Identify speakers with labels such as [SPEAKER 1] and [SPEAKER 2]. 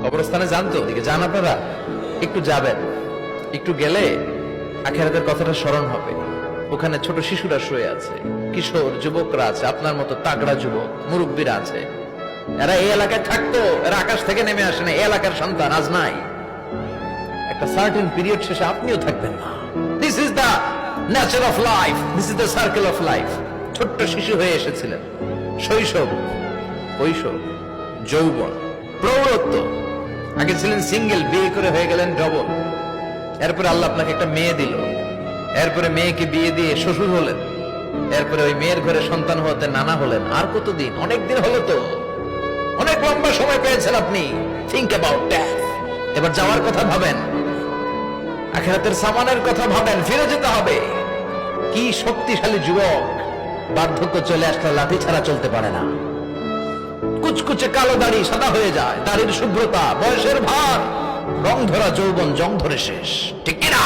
[SPEAKER 1] কবরস্থানে যান তো, ওদিকে যান আপনারা, একটু যাবেন, একটু গেলে আখিরাতের কথাটা স্মরণ হবে। ওখানে ছোট শিশুরা শুয়ে আছে, কিশোর যুবকরা আছে, আপনার মতো তাগড়া যুবক মুরব্বীরা আছে। এরা এই এলাকায় থাকতো, এরা আকাশ থেকে নেমে আসে না, এই এলাকার সন্তান আজ নাই। একটা সার্টেন পিরিয়ড শেষে আপনিও থাকবেন না। This is the nature of life, this is the circle of life. ছোট্ট শিশু হয়ে এসেছিলেন, শৈশব, কৈশোর, যৌবন, প্রৌঢ়ত্ব। আগে ছিলেন সিঙ্গেল, বিয়ে করে হয়ে গেলেন ডবল। এরপরে আল্লাহ আপনাকে একটা মেয়ে দিল, এরপরে মেয়েকে বিয়ে দিয়ে শ্বশুর হলেন, এরপরে ওই মেয়ের ঘরে সন্তান হতে নানা হলেন। আর কতদিন? অনেক দিন হলো তো, অনেক লম্বা সময় পেয়েছেন আপনি। Think about that. এবার যাওয়ার কথা ভাবেন, আখিরাতের সামানের কথা ভাবেন, ফিরে যেতে হবে। কি শক্তিশালী যুবক, বার্ধক্য চলে আসলে লাঠি ছাড়া চলতে পারে না। কুচকুচে কালো দাড়ি সাদা হয়ে যায়, দাড়ির শুভ্রতা, বয়সের ভার, রং ধরা যৌবন জং ধরে শেষ, ঠিক কিনা?